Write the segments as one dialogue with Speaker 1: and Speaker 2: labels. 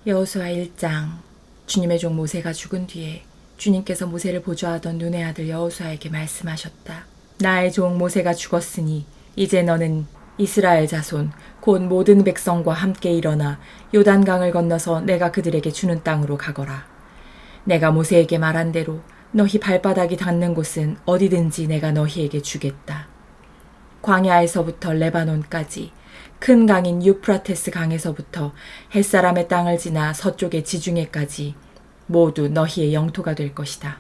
Speaker 1: 여호수아 1장. 주님의 종 모세가 죽은 뒤에 주님께서 모세를 보좌하던 눈의 아들 여호수아에게 말씀하셨다. 나의 종 모세가 죽었으니 이제 너는 이스라엘 자손 곧 모든 백성과 함께 일어나 요단강을 건너서 내가 그들에게 주는 땅으로 가거라. 내가 모세에게 말한 대로 너희 발바닥이 닿는 곳은 어디든지 내가 너희에게 주겠다. 광야에서부터 레바논까지 큰 강인 유프라테스 강에서부터 햇사람의 땅을 지나 서쪽의 지중해까지 모두 너희의 영토가 될 것이다.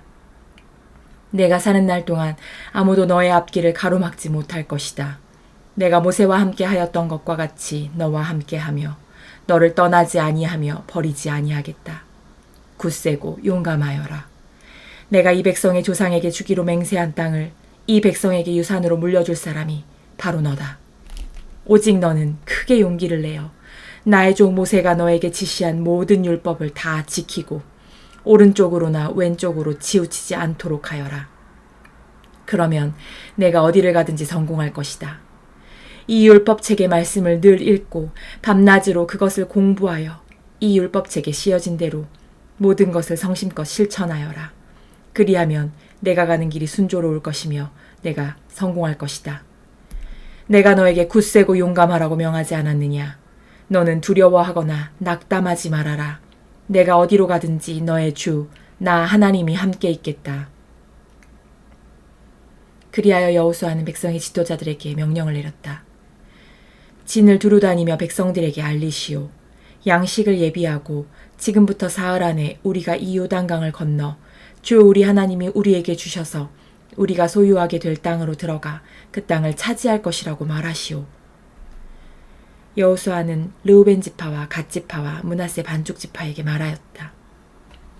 Speaker 1: 내가 사는 날 동안 아무도 너의 앞길을 가로막지 못할 것이다. 내가 모세와 함께 하였던 것과 같이 너와 함께 하며 너를 떠나지 아니하며 버리지 아니하겠다. 굳세고 용감하여라. 내가 이 백성의 조상에게 주기로 맹세한 땅을 이 백성에게 유산으로 물려줄 사람이 바로 너다. 오직 너는 크게 용기를 내어 나의 종 모세가 너에게 지시한 모든 율법을 다 지키고 오른쪽으로나 왼쪽으로 치우치지 않도록 하여라. 그러면 내가 어디를 가든지 성공할 것이다. 이 율법책의 말씀을 늘 읽고 밤낮으로 그것을 공부하여 이 율법책에 씌어진 대로 모든 것을 성심껏 실천하여라. 그리하면 내가 가는 길이 순조로울 것이며 내가 성공할 것이다. 내가 너에게 굳세고 용감하라고 명하지 않았느냐? 너는 두려워하거나 낙담하지 말아라. 내가 어디로 가든지 너의 주, 나 하나님이 함께 있겠다. 그리하여 여호수아는 백성의 지도자들에게 명령을 내렸다. 진을 두루다니며 백성들에게 알리시오. 양식을 예비하고 지금부터 사흘 안에 우리가 이 요단강을 건너 주 우리 하나님이 우리에게 주셔서 우리가 소유하게 될 땅으로 들어가 그 땅을 차지할 것이라고 말하시오. 여호수아는 르우벤 지파와 갓 지파와 므낫세 반쪽 지파에게 말하였다.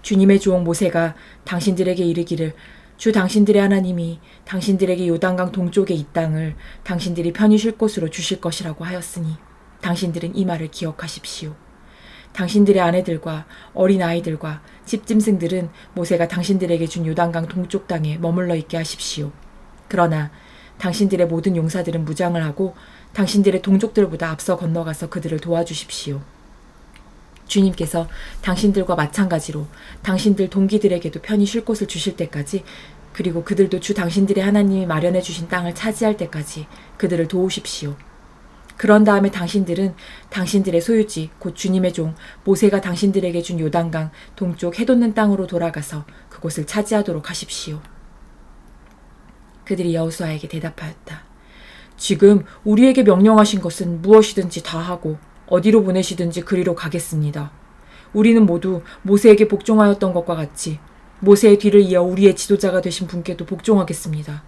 Speaker 1: 주님의 종 모세가 당신들에게 이르기를 주 당신들의 하나님이 당신들에게 요단강 동쪽의 이 땅을 당신들이 편히 쉴 곳으로 주실 것이라고 하였으니 당신들은 이 말을 기억하십시오. 당신들의 아내들과 어린아이들과 집짐승들은 모세가 당신들에게 준 요단강 동쪽 땅에 머물러 있게 하십시오. 그러나 당신들의 모든 용사들은 무장을 하고 당신들의 동족들보다 앞서 건너가서 그들을 도와주십시오. 주님께서 당신들과 마찬가지로 당신들 동기들에게도 편히 쉴 곳을 주실 때까지 그리고 그들도 주 당신들의 하나님이 마련해 주신 땅을 차지할 때까지 그들을 도우십시오. 그런 다음에 당신들은 당신들의 소유지 곧 주님의 종 모세가 당신들에게 준 요단강 동쪽 해돋는 땅으로 돌아가서 그곳을 차지하도록 하십시오. 그들이 여호수아에게 대답하였다. 지금 우리에게 명령하신 것은 무엇이든지 다 하고 어디로 보내시든지 그리로 가겠습니다. 우리는 모두 모세에게 복종하였던 것과 같이 모세의 뒤를 이어 우리의 지도자가 되신 분께도 복종하겠습니다.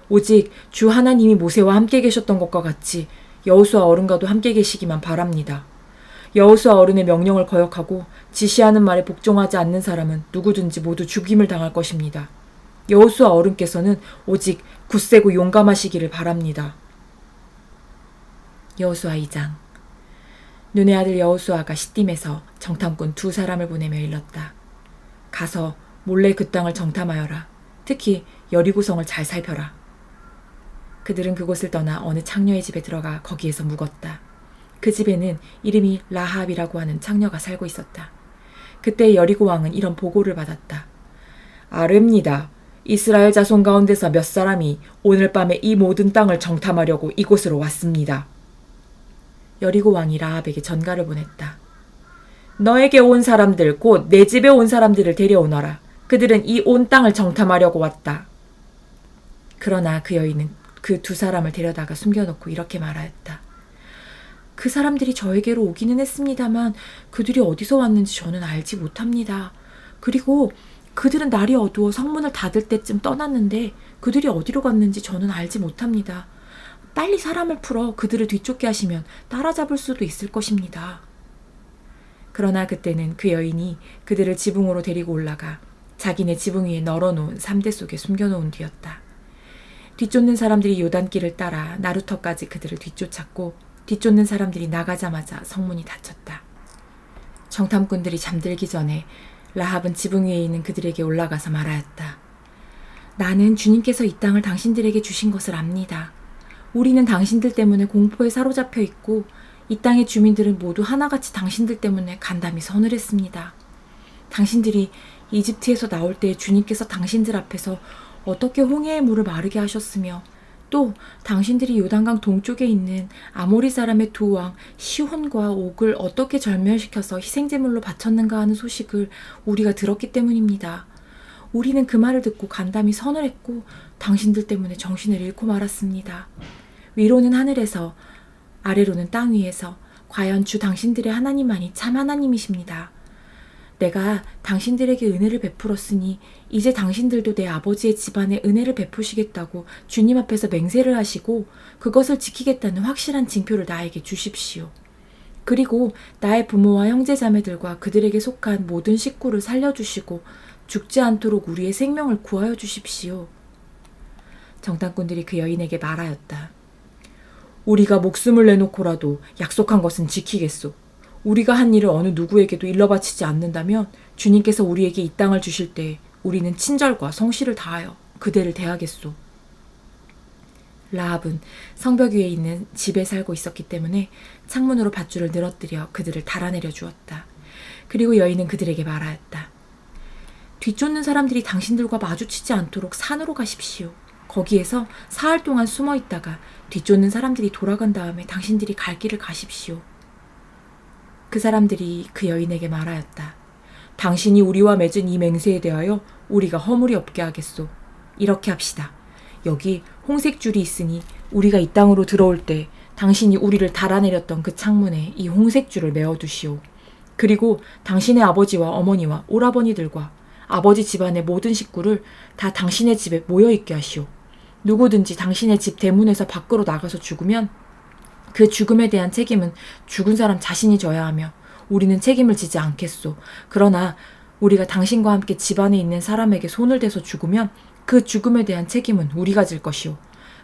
Speaker 1: 오직 주 하나님이 모세와 함께 계셨던 것과 같이 여호수아 어른과도 함께 계시기만 바랍니다. 여호수아 어른의 명령을 거역하고 지시하는 말에 복종하지 않는 사람은 누구든지 모두 죽임을 당할 것입니다. 여호수아 어른께서는 오직 굳세고 용감하시기를 바랍니다. 여호수아 2장. 눈의 아들 여호수아가 시딤에서 정탐꾼 2사람을 보내며 일렀다. 가서 몰래 그 땅을 정탐하여라. 특히 여리고성을 잘 살펴라. 그들은 그곳을 떠나 어느 창녀의 집에 들어가 거기에서 묵었다. 그 집에는 이름이 라합이라고 하는 창녀가 살고 있었다. 그때 여리고 왕은 이런 보고를 받았다. 아릅니다. 이스라엘 자손 가운데서 몇 사람이 오늘 밤에 이 모든 땅을 정탐하려고 이곳으로 왔습니다. 여리고 왕이 라합에게 전가를 보냈다. 너에게 온 사람들 곧 내 집에 온 사람들을 데려오너라. 그들은 이 온 땅을 정탐하려고 왔다. 그러나 그 여인은 그 2사람을 데려다가 숨겨놓고 이렇게 말하였다. 그 사람들이 저에게로 오기는 했습니다만 그들이 어디서 왔는지 저는 알지 못합니다. 그리고 그들은 날이 어두워 성문을 닫을 때쯤 떠났는데 그들이 어디로 갔는지 저는 알지 못합니다. 빨리 사람을 풀어 그들을 뒤쫓게 하시면 따라잡을 수도 있을 것입니다. 그러나 그때는 그 여인이 그들을 지붕으로 데리고 올라가 자기네 지붕 위에 널어놓은 삼대 속에 숨겨놓은 뒤였다. 뒤쫓는 사람들이 요단길을 따라 나루터까지 그들을 뒤쫓았고 뒤쫓는 사람들이 나가자마자 성문이 닫혔다. 정탐꾼들이 잠들기 전에 라합은 지붕 위에 있는 그들에게 올라가서 말하였다. 나는 주님께서 이 땅을 당신들에게 주신 것을 압니다. 우리는 당신들 때문에 공포에 사로잡혀 있고 이 땅의 주민들은 모두 하나같이 당신들 때문에 간담이 서늘했습니다. 당신들이 이집트에서 나올 때 주님께서 당신들 앞에서 어떻게 홍해의 물을 마르게 하셨으며 또 당신들이 요단강 동쪽에 있는 아모리 사람의 두 왕 시혼과 옥을 어떻게 절멸시켜서 희생제물로 바쳤는가 하는 소식을 우리가 들었기 때문입니다. 우리는 그 말을 듣고 간담이 서늘했고 당신들 때문에 정신을 잃고 말았습니다. 위로는 하늘에서 아래로는 땅 위에서 과연 주 당신들의 하나님만이 참 하나님이십니다. 내가 당신들에게 은혜를 베풀었으니 이제 당신들도 내 아버지의 집안에 은혜를 베푸시겠다고 주님 앞에서 맹세를 하시고 그것을 지키겠다는 확실한 징표를 나에게 주십시오. 그리고 나의 부모와 형제자매들과 그들에게 속한 모든 식구를 살려주시고 죽지 않도록 우리의 생명을 구하여 주십시오. 정탐꾼들이 그 여인에게 말하였다. 우리가 목숨을 내놓고라도 약속한 것은 지키겠소. 우리가 한 일을 어느 누구에게도 일러바치지 않는다면 주님께서 우리에게 이 땅을 주실 때 우리는 친절과 성실을 다하여 그대를 대하겠소. 라합은 성벽 위에 있는 집에 살고 있었기 때문에 창문으로 밧줄을 늘어뜨려 그들을 달아내려 주었다. 그리고 여인은 그들에게 말하였다. 뒤쫓는 사람들이 당신들과 마주치지 않도록 산으로 가십시오. 거기에서 사흘 동안 숨어 있다가 뒤쫓는 사람들이 돌아간 다음에 당신들이 갈 길을 가십시오. 그 사람들이 그 여인에게 말하였다. 당신이 우리와 맺은 이 맹세에 대하여 우리가 허물이 없게 하겠소. 이렇게 합시다. 여기 홍색 줄이 있으니 우리가 이 땅으로 들어올 때 당신이 우리를 달아내렸던 그 창문에 이 홍색 줄을 메어두시오. 그리고 당신의 아버지와 어머니와 오라버니들과 아버지 집안의 모든 식구를 다 당신의 집에 모여있게 하시오. 누구든지 당신의 집 대문에서 밖으로 나가서 죽으면 그 죽음에 대한 책임은 죽은 사람 자신이 져야 하며 우리는 책임을 지지 않겠소. 그러나 우리가 당신과 함께 집안에 있는 사람에게 손을 대서 죽으면 그 죽음에 대한 책임은 우리가 질 것이오.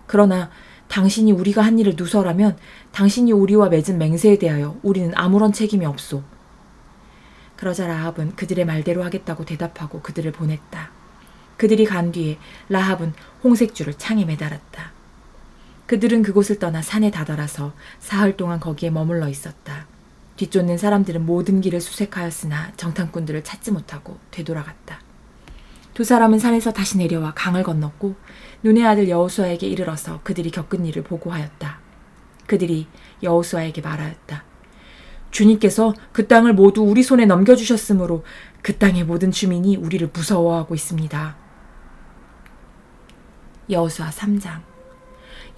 Speaker 1: 그러나 당신이 우리가 한 일을 누설하면 당신이 우리와 맺은 맹세에 대하여 우리는 아무런 책임이 없소. 그러자 라합은 그들의 말대로 하겠다고 대답하고 그들을 보냈다. 그들이 간 뒤에 라합은 홍색줄을 창에 매달았다. 그들은 그곳을 떠나 산에 다다라서 사흘 동안 거기에 머물러 있었다. 뒤쫓는 사람들은 모든 길을 수색하였으나 정탐꾼들을 찾지 못하고 되돌아갔다. 두 사람은 산에서 다시 내려와 강을 건넜고 눈의 아들 여호수아에게 이르러서 그들이 겪은 일을 보고하였다. 그들이 여호수아에게 말하였다. 주님께서 그 땅을 모두 우리 손에 넘겨주셨으므로 그 땅의 모든 주민이 우리를 무서워하고 있습니다. 여호수아 3장.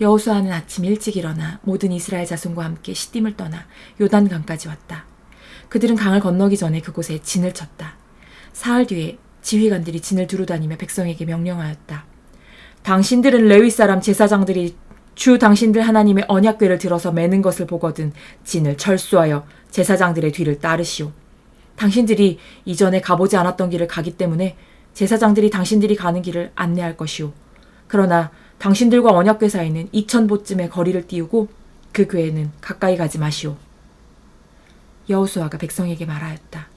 Speaker 1: 여호수아는 아침 일찍 일어나 모든 이스라엘 자손과 함께 시딤을 떠나 요단강까지 왔다. 그들은 강을 건너기 전에 그곳에 진을 쳤다. 사흘 뒤에 지휘관들이 진을 두루다니며 백성에게 명령하였다. 당신들은 레위 사람 제사장들이 주 당신들 하나님의 언약궤를 들어서 매는 것을 보거든 진을 철수하여 제사장들의 뒤를 따르시오. 당신들이 이전에 가보지 않았던 길을 가기 때문에 제사장들이 당신들이 가는 길을 안내할 것이오. 그러나 당신들과 언약궤 사이는 2000보쯤의 거리를 띄우고 그 궤에는 가까이 가지 마시오. 여호수아가 백성에게 말하였다.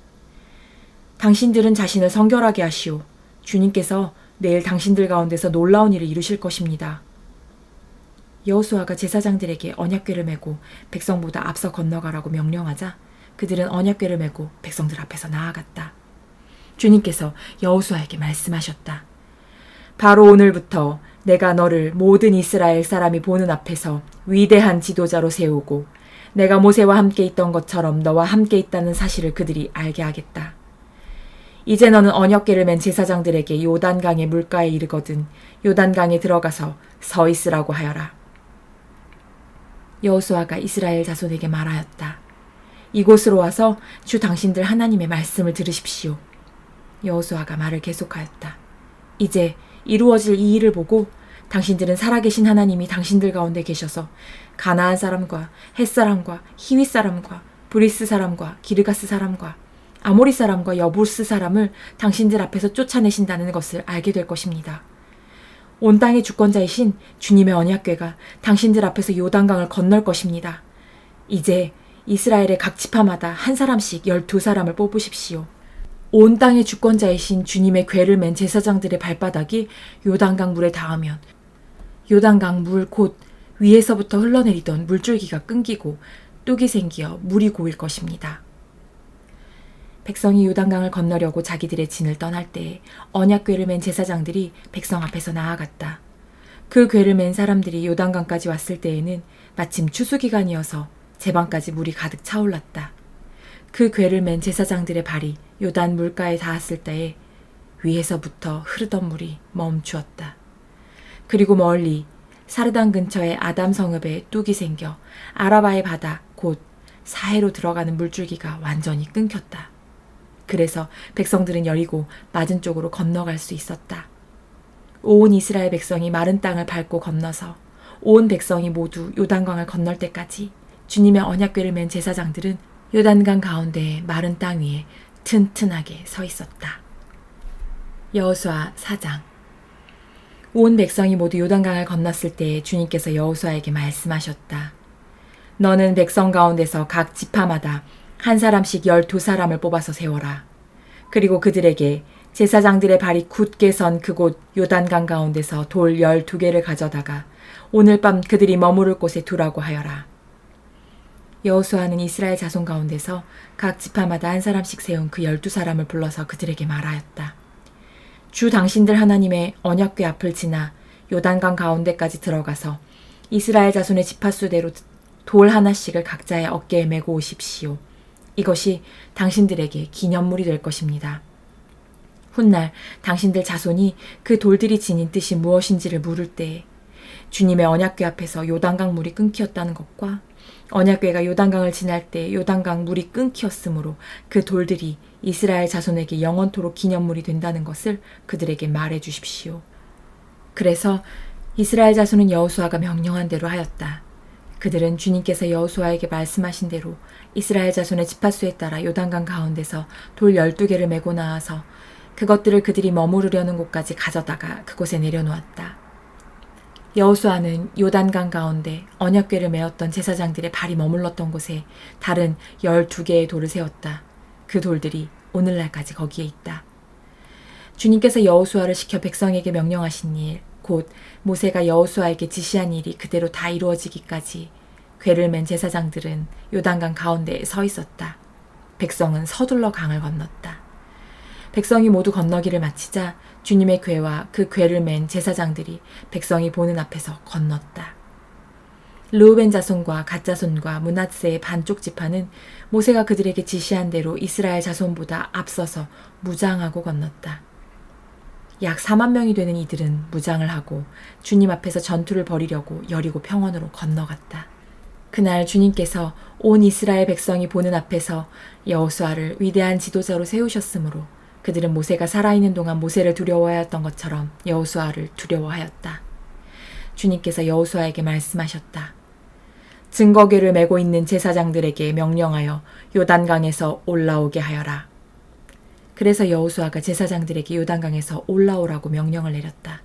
Speaker 1: 당신들은 자신을 성결하게 하시오. 주님께서 내일 당신들 가운데서 놀라운 일을 이루실 것입니다. 여호수아가 제사장들에게 언약궤를 메고 백성보다 앞서 건너가라고 명령하자 그들은 언약궤를 메고 백성들 앞에서 나아갔다. 주님께서 여호수아에게 말씀하셨다. 바로 오늘부터 내가 너를 모든 이스라엘 사람이 보는 앞에서 위대한 지도자로 세우고 내가 모세와 함께 있던 것처럼 너와 함께 있다는 사실을 그들이 알게 하겠다. 이제 너는 언약궤를 맨 제사장들에게 요단강의 물가에 이르거든 요단강에 들어가서 서 있으라고 하여라. 여호수아가 이스라엘 자손에게 말하였다. 이곳으로 와서 주 당신들 하나님의 말씀을 들으십시오. 여호수아가 말을 계속하였다. 이제 이루어질 이 일을 보고 당신들은 살아계신 하나님이 당신들 가운데 계셔서 가나안 사람과 헷 사람과 히윗 사람과 브리스 사람과 기르가스 사람과 아모리 사람과 여부스 사람을 당신들 앞에서 쫓아내신다는 것을 알게 될 것입니다. 온 땅의 주권자이신 주님의 언약궤가 당신들 앞에서 요단강을 건널 것입니다. 이제 이스라엘의 각 지파마다 한 사람씩 12사람을 뽑으십시오. 온 땅의 주권자이신 주님의 궤를 맨 제사장들의 발바닥이 요단강 물에 닿으면 요단강 물 곧 위에서부터 흘러내리던 물줄기가 끊기고 뚝이 생기어 물이 고일 것입니다. 백성이 요단강을 건너려고 자기들의 진을 떠날 때에 언약궤를 맨 제사장들이 백성 앞에서 나아갔다. 그 궤를 맨 사람들이 요단강까지 왔을 때에는 마침 추수기간이어서 제방까지 물이 가득 차올랐다. 그 궤를 맨 제사장들의 발이 요단 물가에 닿았을 때에 위에서부터 흐르던 물이 멈추었다. 그리고 멀리 사르단 근처의 아담 성읍에 뚝이 생겨 아라바의 바다 곧 사해로 들어가는 물줄기가 완전히 끊겼다. 그래서 백성들은 여리고 맞은 쪽으로 건너갈 수 있었다. 온 이스라엘 백성이 마른 땅을 밟고 건너서 온 백성이 모두 요단강을 건널 때까지 주님의 언약궤를 맨 제사장들은 요단강 가운데의 마른 땅 위에 튼튼하게 서 있었다. 여호수아 4장. 온 백성이 모두 요단강을 건넜을 때 주님께서 여호수아에게 말씀하셨다. 너는 백성 가운데서 각 지파마다 한 사람씩 12사람을 뽑아서 세워라. 그리고 그들에게 제사장들의 발이 굳게 선 그곳 요단강 가운데서 돌 12개를 가져다가 오늘 밤 그들이 머무를 곳에 두라고 하여라. 여호수아는 이스라엘 자손 가운데서 각 지파마다 한 사람씩 세운 그 12사람을 불러서 그들에게 말하였다. 주 당신들 하나님의 언약궤 앞을 지나 요단강 가운데까지 들어가서 이스라엘 자손의 지파수대로 돌 하나씩을 각자의 어깨에 메고 오십시오. 이것이 당신들에게 기념물이 될 것입니다. 훗날 당신들 자손이 그 돌들이 지닌 뜻이 무엇인지를 물을 때에 주님의 언약궤 앞에서 요단강 물이 끊기었다는 것과 언약궤가 요단강을 지날 때 요단강 물이 끊기었으므로 그 돌들이 이스라엘 자손에게 영원토록 기념물이 된다는 것을 그들에게 말해 주십시오. 그래서 이스라엘 자손은 여호수아가 명령한 대로 하였다. 그들은 주님께서 여호수아에게 말씀하신 대로 이스라엘 자손의 지파수에 따라 요단강 가운데서 돌 12개를 메고 나와서 그것들을 그들이 머무르려는 곳까지 가져다가 그곳에 내려놓았다. 여호수아는 요단강 가운데 언약궤를 메었던 제사장들의 발이 머물렀던 곳에 다른 12개의 돌을 세웠다. 그 돌들이 오늘날까지 거기에 있다. 주님께서 여호수아를 시켜 백성에게 명령하신 일, 곧 모세가 여호수아에게 지시한 일이 그대로 다 이루어지기까지 궤를 맨 제사장들은 요단강 가운데에 서 있었다. 백성은 서둘러 강을 건넜다. 백성이 모두 건너기를 마치자 주님의 궤와 그 궤를 맨 제사장들이 백성이 보는 앞에서 건넜다. 르우벤 자손과 갓 자손과 므낫세의 반쪽 지파는 모세가 그들에게 지시한 대로 이스라엘 자손보다 앞서서 무장하고 건넜다. 약 4만 명이 되는 이들은 무장을 하고 주님 앞에서 전투를 벌이려고 여리고 평원으로 건너갔다. 그날 주님께서 온 이스라엘 백성이 보는 앞에서 여호수아를 위대한 지도자로 세우셨으므로 그들은 모세가 살아있는 동안 모세를 두려워하였던 것처럼 여호수아를 두려워하였다. 주님께서 여호수아에게 말씀하셨다. 증거궤를 메고 있는 제사장들에게 명령하여 요단강에서 올라오게 하여라. 그래서 여호수아가 제사장들에게 요단강에서 올라오라고 명령을 내렸다.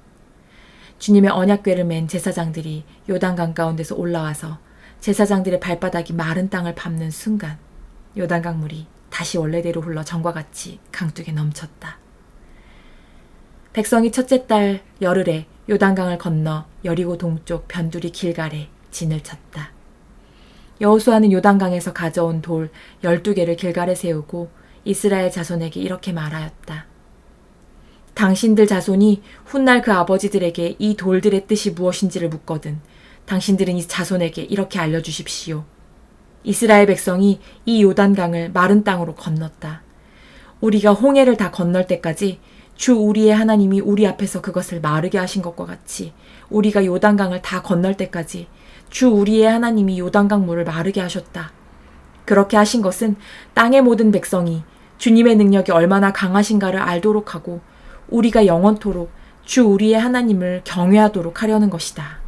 Speaker 1: 주님의 언약궤를 맨 제사장들이 요단강 가운데서 올라와서 제사장들의 발바닥이 마른 땅을 밟는 순간 요단강 물이 다시 원래대로 흘러 전과 같이 강둑에 넘쳤다. 백성이 첫째 달 열흘에 요단강을 건너 여리고 동쪽 변두리 길갈에 진을 쳤다. 여호수아는 요단강에서 가져온 돌 12개를 길갈에 세우고 이스라엘 자손에게 이렇게 말하였다. 당신들 자손이 훗날 그 아버지들에게 이 돌들의 뜻이 무엇인지를 묻거든 당신들은 이 자손에게 이렇게 알려주십시오. 이스라엘 백성이 이 요단강을 마른 땅으로 건넜다. 우리가 홍해를 다 건널 때까지 주 우리의 하나님이 우리 앞에서 그것을 마르게 하신 것과 같이 우리가 요단강을 다 건널 때까지 주 우리의 하나님이 요단강 물을 마르게 하셨다. 그렇게 하신 것은 땅의 모든 백성이 주님의 능력이 얼마나 강하신가를 알도록 하고 우리가 영원토록 주 우리의 하나님을 경외하도록 하려는 것이다.